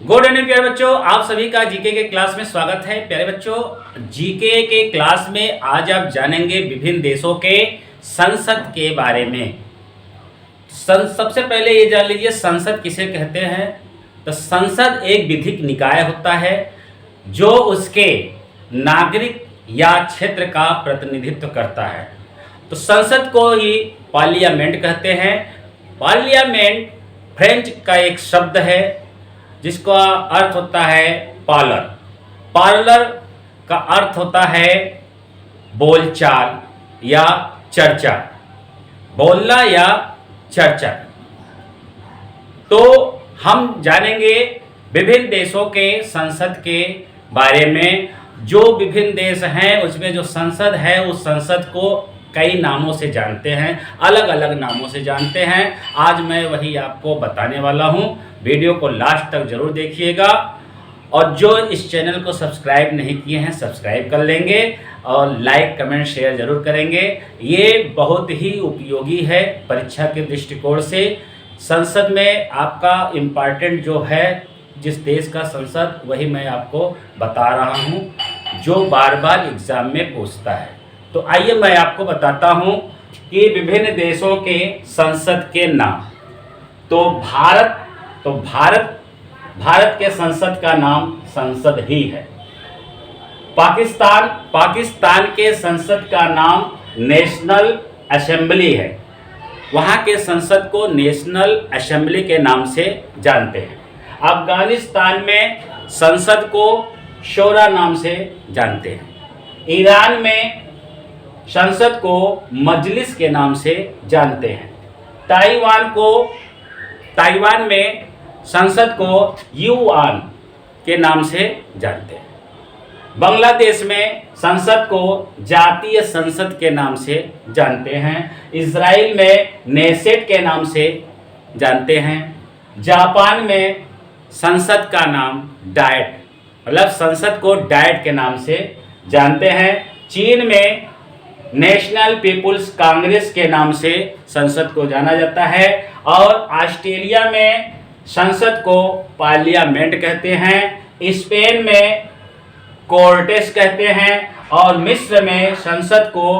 Good evening प्यारे बच्चों, आप सभी का जीके के क्लास में स्वागत है। प्यारे बच्चों, जीके के क्लास में आज आप जानेंगे विभिन्न देशों के संसद के बारे में। सबसे पहले ये जान लीजिए संसद किसे कहते हैं। तो संसद एक विधिक निकाय होता है जो उसके नागरिक या क्षेत्र का प्रतिनिधित्व करता है। तो संसद को ही पार्लियामेंट कहते हैं। पार्लियामेंट फ्रेंच का एक शब्द है जिसका अर्थ होता है पार्लर। पार्लर का अर्थ होता है बोलचाल या चर्चा, बोलना या चर्चा। तो हम जानेंगे विभिन्न देशों के संसद के बारे में। जो विभिन्न देश हैं उसमें जो संसद है उस संसद को कई नामों से जानते हैं, अलग अलग नामों से जानते हैं। आज मैं वही आपको बताने वाला हूं। वीडियो को लास्ट तक जरूर देखिएगा और जो इस चैनल को सब्सक्राइब नहीं किए हैं सब्सक्राइब कर लेंगे और लाइक कमेंट शेयर जरूर करेंगे। ये बहुत ही उपयोगी है परीक्षा के दृष्टिकोण से। संसद में आपका इम्पॉर्टेंट जो है जिस देश का संसद, वही मैं आपको बता रहा हूँ जो बार बार एग्जाम में पूछता है। तो आइए मैं आपको बताता हूँ कि विभिन्न देशों के संसद के नाम। तो भारत के संसद का नाम संसद ही है। पाकिस्तान के संसद का नाम नेशनल असेंबली है। वहाँ के संसद को नेशनल असेंबली के नाम से जानते हैं। अफगानिस्तान में संसद को शोरा नाम से जानते हैं। ईरान में संसद को मजलिस के नाम से जानते हैं। ताइवान में संसद को युआन के नाम से जानते हैं। बांग्लादेश में संसद को जातीय संसद के नाम से जानते हैं। इजराइल में नेसेट के नाम से जानते हैं। जापान में संसद का नाम डाइट, मतलब संसद को डाइट के नाम से जानते हैं। चीन में नेशनल पीपुल्स कांग्रेस के नाम से संसद को जाना जाता है। और ऑस्ट्रेलिया में संसद को पार्लियामेंट कहते हैं। स्पेन में कोर्टेस कहते हैं और मिस्र में संसद को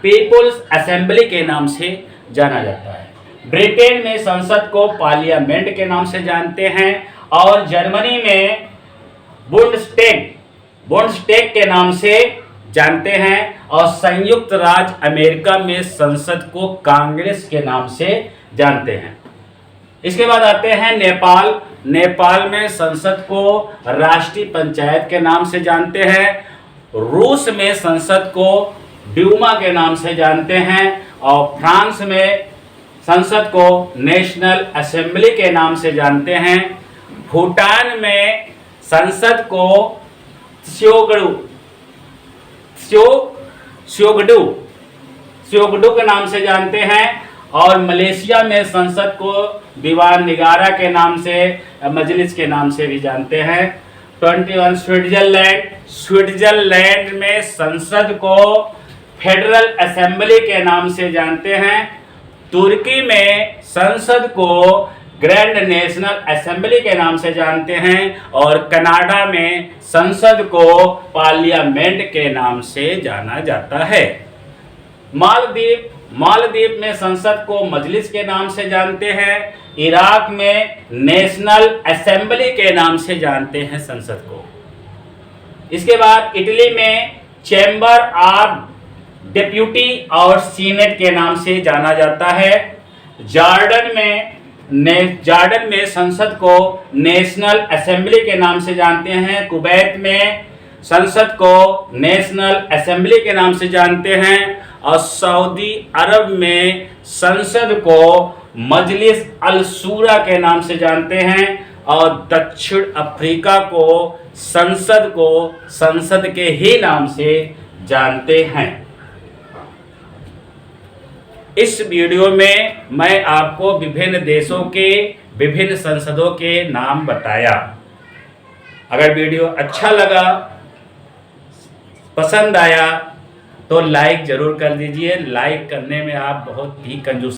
पीपुल्स असेंबली के नाम से जाना जाता है। ब्रिटेन में संसद को पार्लियामेंट के नाम से जानते हैं और जर्मनी में बुंडस्टैग के नाम से जानते हैं और संयुक्त राज्य अमेरिका में संसद को कांग्रेस के नाम से जानते हैं। इसके बाद आते हैं नेपाल में संसद को राष्ट्रीय पंचायत के नाम से जानते हैं। रूस में संसद को ड्यूमा के नाम से जानते हैं और फ्रांस में संसद को नेशनल असेंबली के नाम से जानते हैं। भूटान में संसद को स्योगडू के नाम से जानते हैं और मलेशिया में संसद को दीवान निगारा के नाम से, मजलिस के नाम से भी जानते हैं। 21 स्विट्जरलैंड में संसद को फेडरल असेंबली के नाम से जानते हैं। तुर्की में संसद को ग्रैंड नेशनल असेंबली के नाम से जानते हैं और कनाडा में संसद को पार्लियामेंट के नाम से जाना जाता है। मालदीव में संसद को मजलिस के नाम से जानते हैं। इराक में नेशनल असेंबली के नाम से जानते हैं संसद को। इसके बाद इटली में चैम्बर ऑफ डेप्यूटी और सीनेट के नाम से जाना जाता है। जॉर्डन में संसद को नेशनल असेंबली के नाम से जानते हैं। कुवैत में संसद को नेशनल असेंबली के नाम से जानते हैं और सऊदी अरब में संसद को मजलिस अल शूरा के नाम से जानते हैं और दक्षिण अफ्रीका को संसद के ही नाम से जानते हैं। इस वीडियो में मैं आपको विभिन्न देशों के विभिन्न संसदों के नाम बताया। अगर वीडियो अच्छा लगा, पसंद आया तो लाइक जरूर कर दीजिए। लाइक करने में आप बहुत ही कंजूस